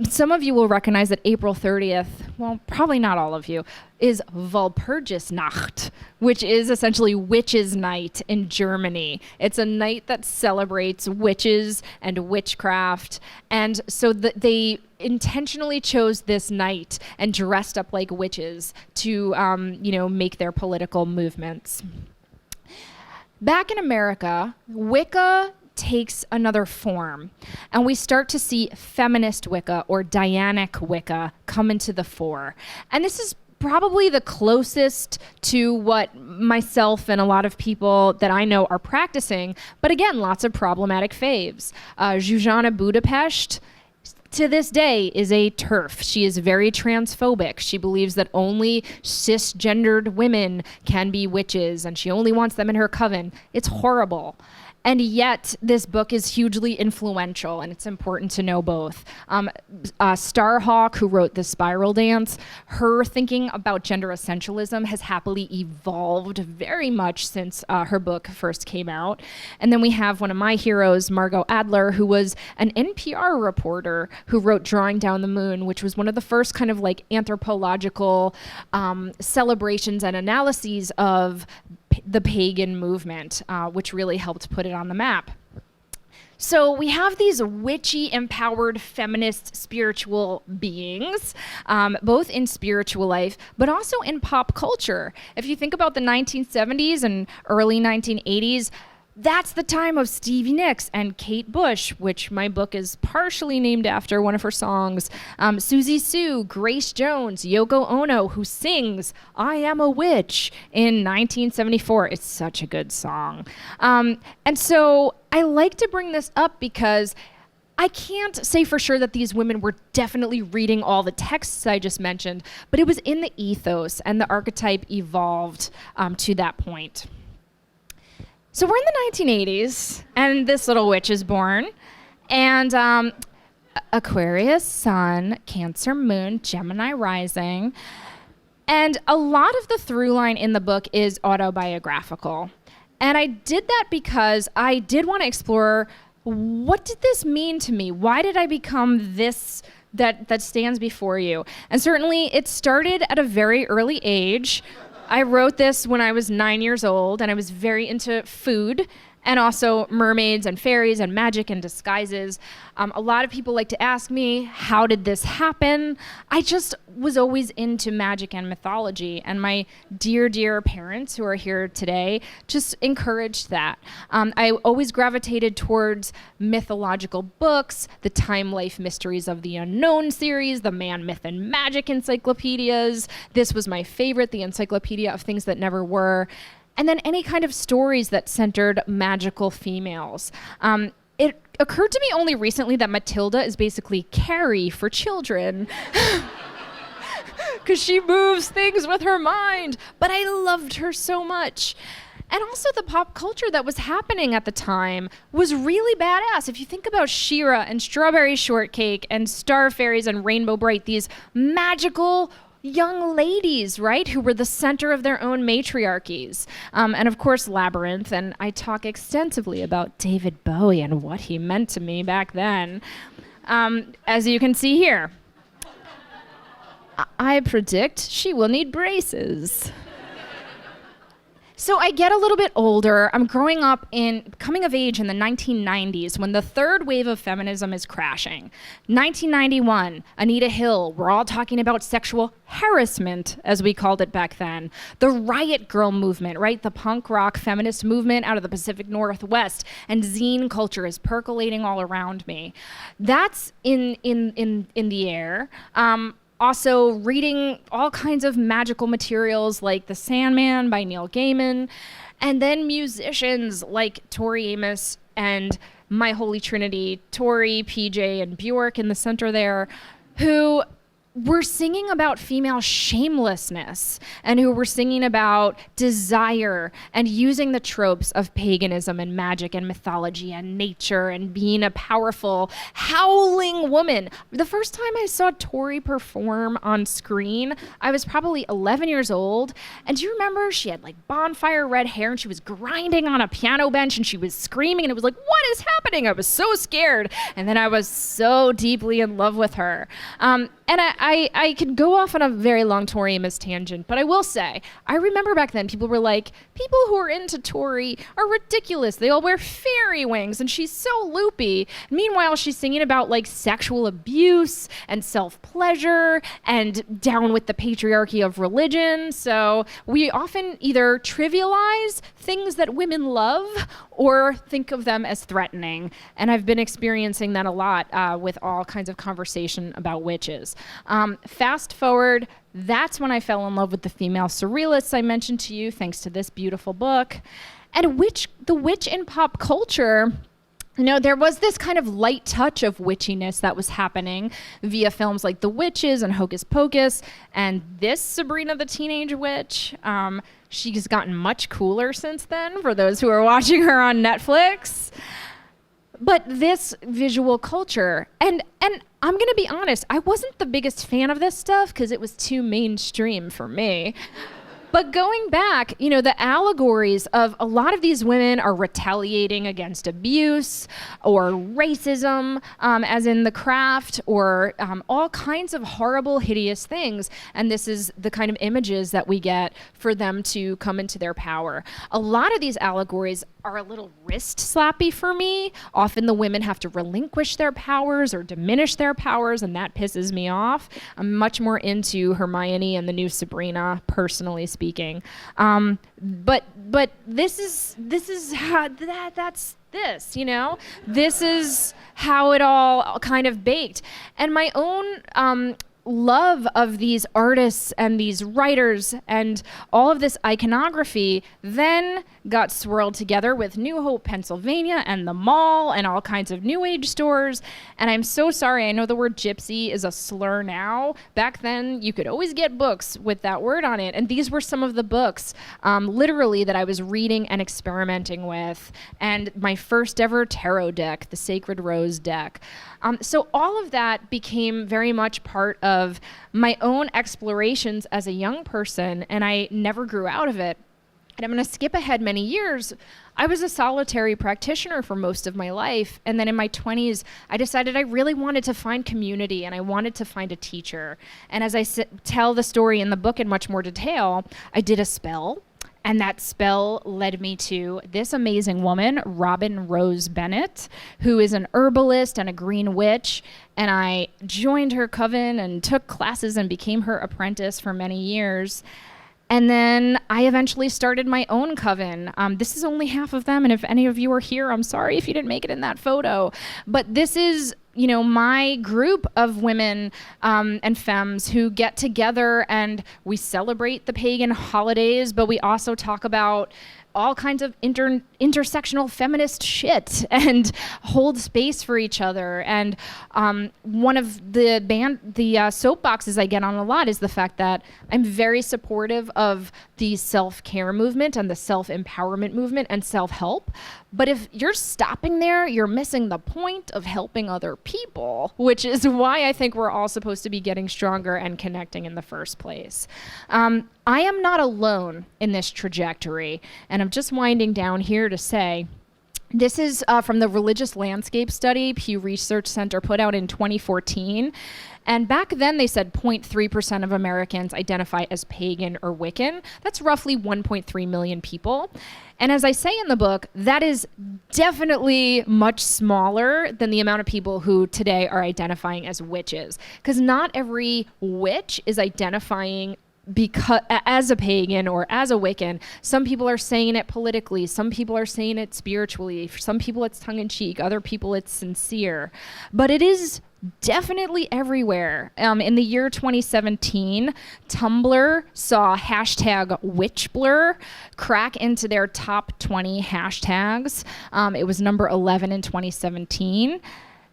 some of you will recognize that April 30th, well, probably not all of you, is Walpurgisnacht, which is essentially Witches' Night in Germany. It's a night that celebrates witches and witchcraft. And so they intentionally chose this night and dressed up like witches to, you know, make their political movements. Back in America, Wicca takes another form, and we start to see feminist Wicca or Dianic Wicca come into the fore. And this is probably the closest to what myself and a lot of people that I know are practicing, but again, lots of problematic faves. Zsuzsanna Budapest, to this day, is a TERF. She is very transphobic. She believes that only cisgendered women can be witches, and she only wants them in her coven. It's horrible. And yet, this book is hugely influential, and it's important to know both. Starhawk, who wrote The Spiral Dance, her thinking about gender essentialism has happily evolved very much since her book first came out. And then we have one of my heroes, Margot Adler, who was an NPR reporter who wrote Drawing Down the Moon, which was one of the first kind of like anthropological celebrations and analyses of the pagan movement, which really helped put it on the map. So we have these witchy, empowered, feminist, spiritual beings, both in spiritual life, but also in pop culture. If you think about the 1970s and early 1980s, that's the time of Stevie Nicks and Kate Bush, which my book is partially named after one of her songs. Susie Sue, Grace Jones, Yoko Ono, who sings I Am a Witch in 1974. It's such a good song. And so I like to bring this up because I can't say for sure that these women were definitely reading all the texts I just mentioned, but it was in the ethos, and the archetype evolved to that point. So we're in the 1980s, and this little witch is born, and Aquarius sun, Cancer moon, Gemini rising, and a lot of the through line in the book is autobiographical. And I did that because I did want to explore, what did this mean to me? Why did I become this that stands before you? And certainly it started at a very early age. I wrote this when I was 9 years old, and I was very into food and also mermaids and fairies and magic and disguises. A lot of people like to ask me, how did this happen? I just was always into magic and mythology, and my dear, dear parents who are here today just encouraged that. I always gravitated towards mythological books, the Time Life Mysteries of the Unknown series, the Man, Myth, and Magic encyclopedias. This was my favorite, the Encyclopedia of Things That Never Were. And then any kind of stories that centered magical females. It occurred to me only recently that Matilda is basically Carrie for children. Because she moves things with her mind. But I loved her so much. And also the pop culture that was happening at the time was really badass. If you think about She-Ra and Strawberry Shortcake and Star Fairies and Rainbow Bright, these magical young ladies, right, who were the center of their own matriarchies. And of course, Labyrinth, and I talk extensively about David Bowie and what he meant to me back then. As you can see here, I predict she will need braces. So I get a little bit older. I'm coming of age in the 1990s when the third wave of feminism is crashing. 1991, Anita Hill, we're all talking about sexual harassment, as we called it back then. The Riot Girl movement, right? The punk rock feminist movement out of the Pacific Northwest, and zine culture is percolating all around me. That's in the air. Also reading all kinds of magical materials like The Sandman by Neil Gaiman, and then musicians like Tori Amos and My Holy Trinity, Tori, PJ, and Bjork in the center there, who were singing about female shamelessness and who were singing about desire and using the tropes of paganism and magic and mythology and nature and being a powerful, howling woman. The first time I saw Tori perform on screen, I was probably 11 years old. And do you remember she had like bonfire red hair and she was grinding on a piano bench and she was screaming and it was like, what is happening? I was so scared. And then I was so deeply in love with her. And I could go off on a very long Tori Amos tangent, but I will say, I remember back then people were like, people who are into Tori are ridiculous. They all wear fairy wings and she's so loopy. Meanwhile, she's singing about like sexual abuse and self-pleasure and down with the patriarchy of religion. So we often either trivialize things that women love or think of them as threatening. And I've been experiencing that a lot with all kinds of conversation about witches. Fast forward, that's when I fell in love with the female surrealists I mentioned to you, thanks to this beautiful book. And the witch in pop culture there was this kind of light touch of witchiness that was happening via films like The Witches and Hocus Pocus, and this Sabrina the Teenage Witch. She's gotten much cooler since then, for those who are watching her on Netflix. But this visual culture, and I'm going to be honest, I wasn't the biggest fan of this stuff because it was too mainstream for me. But going back, the allegories of a lot of these women are retaliating against abuse or racism, as in the craft, or all kinds of horrible, hideous things. And this is the kind of images that we get for them to come into their power. A lot of these allegories are a little wrist slappy for me. Often the women have to relinquish their powers or diminish their powers, and that pisses me off. I'm much more into Hermione and the new Sabrina, personally speaking. But this is how that's this, This is how it all kind of baked. And my own love of these artists and these writers and all of this iconography then got swirled together with New Hope, Pennsylvania, and the mall and all kinds of new age stores. And I'm so sorry, I know the word gypsy is a slur now. Back then, you could always get books with that word on it. And these were some of the books, literally, that I was reading and experimenting with. And my first ever tarot deck, the Sacred Rose deck. So all of that became very much part of my own explorations as a young person, and I never grew out of it. And I'm going to skip ahead many years. I was a solitary practitioner for most of my life, and then in my 20s, I decided I really wanted to find community, and I wanted to find a teacher. And as I tell the story in the book in much more detail, I did a spell. And that spell led me to this amazing woman, Robin Rose Bennett, who is an herbalist and a green witch. And I joined her coven and took classes and became her apprentice for many years. And then I eventually started my own coven. This is only half of them. And if any of you are here, I'm sorry if you didn't make it in that photo. But this is my group of women and femmes who get together and we celebrate the pagan holidays, but we also talk about all kinds of intersectional feminist shit and hold space for each other. And one of the soapboxes I get on a lot is the fact that I'm very supportive of the self-care movement and the self-empowerment movement and self-help. But if you're stopping there, you're missing the point of helping other people, which is why I think we're all supposed to be getting stronger and connecting in the first place. I am not alone in this trajectory, and I'm just winding down here to say, this is from the Religious Landscape Study Pew Research Center put out in 2014. And back then they said 0.3% of Americans identify as pagan or Wiccan. That's roughly 1.3 million people. And as I say in the book, that is definitely much smaller than the amount of people who today are identifying as witches. Because not every witch is identifying as a pagan or as a Wiccan. Some people are saying it politically, some people are saying it spiritually, for some people it's tongue-in-cheek, other people it's sincere. But it is definitely everywhere. In the year 2017, Tumblr saw hashtag witchblur crack into their top 20 hashtags. It was number 11 in 2017.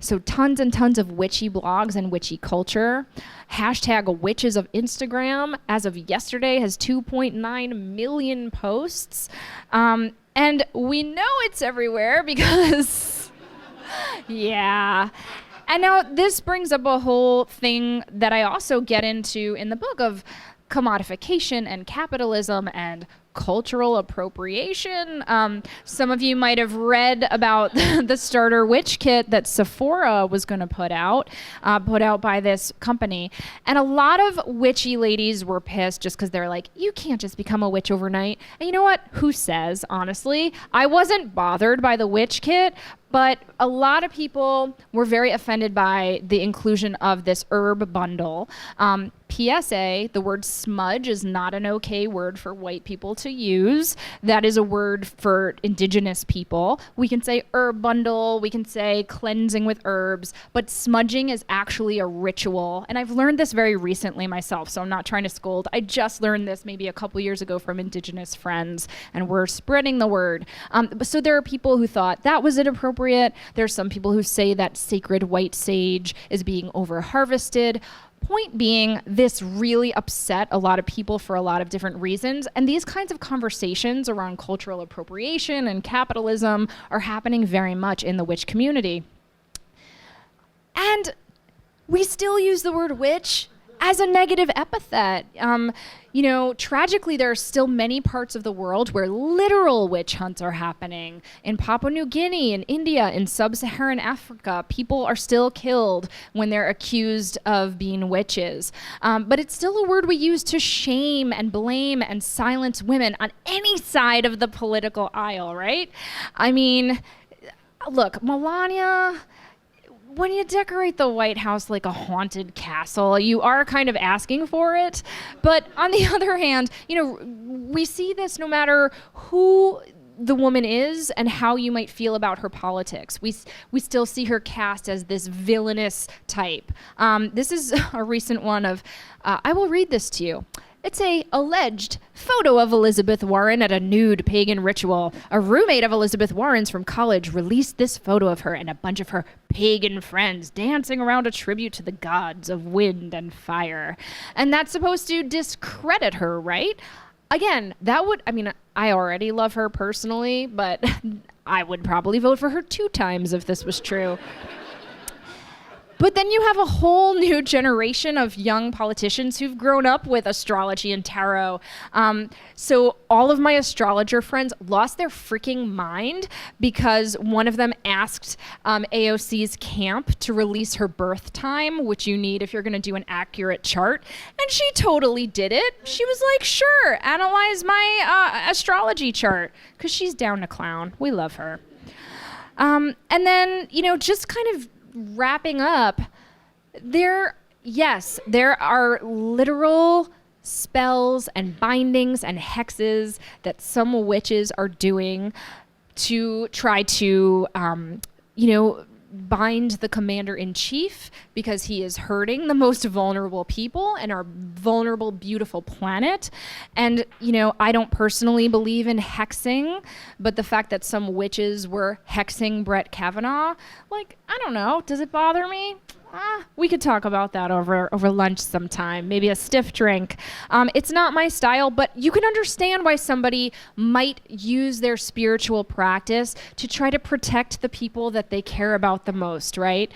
So tons and tons of witchy blogs and witchy culture. Hashtag witches of Instagram, as of yesterday, has 2.9 million posts. And we know it's everywhere because, yeah. And now this brings up a whole thing that I also get into in the book of commodification and capitalism and cultural appropriation. Some of you might have read about the starter witch kit that Sephora was going to put out by this company. And a lot of witchy ladies were pissed just because they're like, you can't just become a witch overnight. And you know what? Who says, honestly? I wasn't bothered by the witch kit, but a lot of people were very offended by the inclusion of this herb bundle. PSA, the word smudge is not an okay word for white people to to use. That is a word for indigenous people. We can say herb bundle, we can say cleansing with herbs, but smudging is actually a ritual. And I've learned this very recently myself, so I'm not trying to scold. I just learned this maybe a couple years ago from indigenous friends, and we're spreading the word. So there are people who thought that was inappropriate. There's some people who say that sacred white sage is being over-harvested. Point being, this really upset a lot of people for a lot of different reasons, and these kinds of conversations around cultural appropriation and capitalism are happening very much in the witch community. And we still use the word witch as a negative epithet. Tragically, there are still many parts of the world where literal witch hunts are happening. In Papua New Guinea, in India, in sub-Saharan Africa, people are still killed when they're accused of being witches. But it's still a word we use to shame and blame and silence women on any side of the political aisle, right? I mean, look, Melania, when you decorate the White House like a haunted castle, you are kind of asking for it. But on the other hand, we see this no matter who the woman is and how you might feel about her politics. We still see her cast as this villainous type. This is a recent one of, I will read this to you. It's a alleged photo of Elizabeth Warren at a nude pagan ritual. A roommate of Elizabeth Warren's from college released this photo of her and a bunch of her pagan friends dancing around a tribute to the gods of wind and fire. And that's supposed to discredit her, right? Again, I already love her personally, but I would probably vote for her 2 times if this was true. But then you have a whole new generation of young politicians who've grown up with astrology and tarot. So all of my astrologer friends lost their freaking mind because one of them asked AOC's camp to release her birth time, which you need if you're going to do an accurate chart. And she totally did it. She was like, sure, analyze my astrology chart, because she's down to clown. We love her. And then, just kind of wrapping up, there are literal spells and bindings and hexes that some witches are doing to try to, bind the commander-in-chief because he is hurting the most vulnerable people and our vulnerable, beautiful planet. And, I don't personally believe in hexing, but the fact that some witches were hexing Brett Kavanaugh, I don't know, does it bother me? We could talk about that over lunch sometime, maybe a stiff drink. It's not my style, but you can understand why somebody might use their spiritual practice to try to protect the people that they care about the most, right?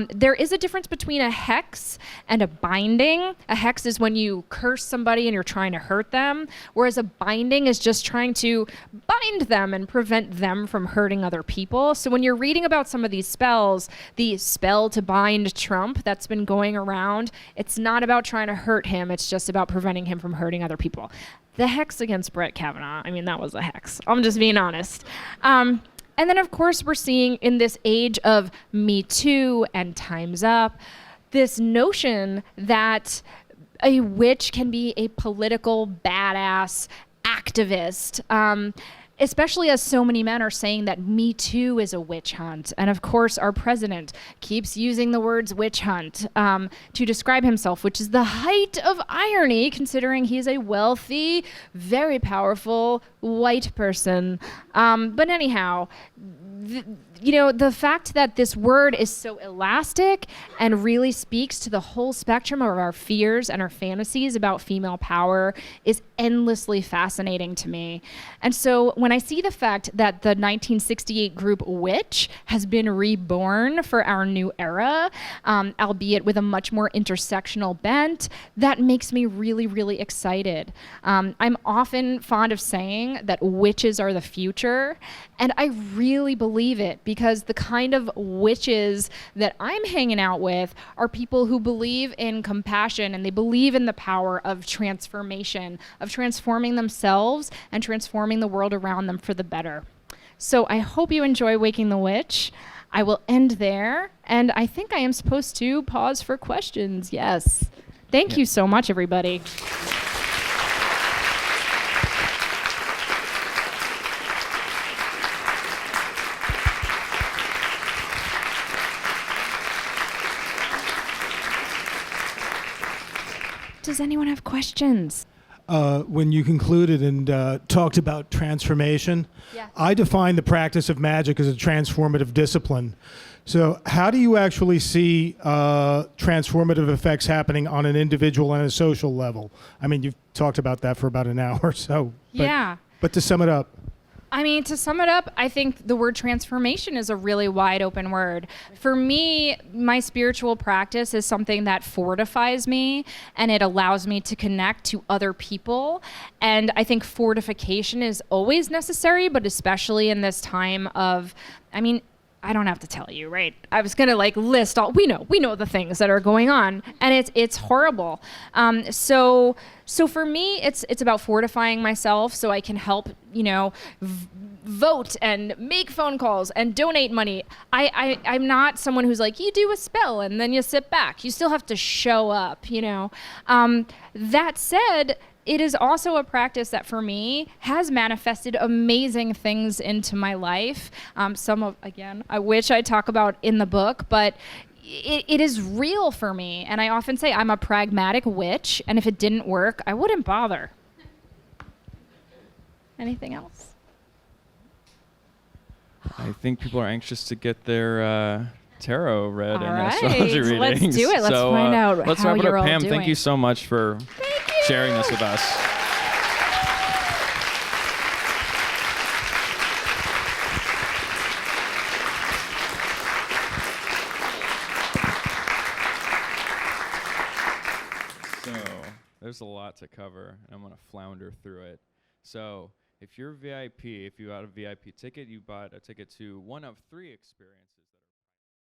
There is a difference between a hex and a binding. A hex is when you curse somebody and you're trying to hurt them, whereas a binding is just trying to bind them and prevent them from hurting other people. So when you're reading about some of these spells, the spell to bind Trump that's been going around, it's not about trying to hurt him, it's just about preventing him from hurting other people. The hex against Brett Kavanaugh, that was a hex. I'm just being honest. And then, of course, we're seeing in this age of Me Too and Time's Up, this notion that a witch can be a political badass activist, especially as so many men are saying that Me Too is a witch hunt. And of course, our president keeps using the words witch hunt to describe himself, which is the height of irony, considering he's a wealthy, very powerful white person. But anyhow, the fact that this word is so elastic and really speaks to the whole spectrum of our fears and our fantasies about female power is endlessly fascinating to me. And so when I see the fact that the 1968 group Witch has been reborn for our new era, albeit with a much more intersectional bent, that makes me really, really excited. I'm often fond of saying that witches are the future, and I really believe it, because the kind of witches that I'm hanging out with are people who believe in compassion, and they believe in the power of transformation, of transforming themselves and transforming the world around them for the better. So I hope you enjoy Waking the Witch. I will end there, and I think I am supposed to pause for questions. Yes. Thank you so much, everybody. Does anyone have questions? When you concluded and talked about transformation, I define the practice of magic as a transformative discipline. So how do you actually see transformative effects happening on an individual and a social level? I mean, you've talked about that for about an hour or so. But to sum it up. I mean, to sum it up, I think the word transformation is a really wide open word. For me, my spiritual practice is something that fortifies me, and it allows me to connect to other people. And I think fortification is always necessary, but especially in this time of, I mean, I don't have to tell you, right? I was gonna list all, we know the things that are going on, and it's horrible. So for me, it's about fortifying myself so I can help, vote and make phone calls and donate money. I'm not someone who's you do a spell and then you sit back. You still have to show up, That said, it is also a practice that for me has manifested amazing things into my life. Some of, again, which I talk about in the book, but it is real for me. And I often say I'm a pragmatic witch, and if it didn't work, I wouldn't bother. Anything else? I think people are anxious to get their tarot read and right, astrology readings. Let's do it. Let's find out let's how wrap it you're up. all Pam, doing. thank you so much for sharing this with us. So there's a lot to cover, and I'm going to flounder through it. So if you're VIP, if you got a VIP ticket, you bought a ticket to one of 3 experiences.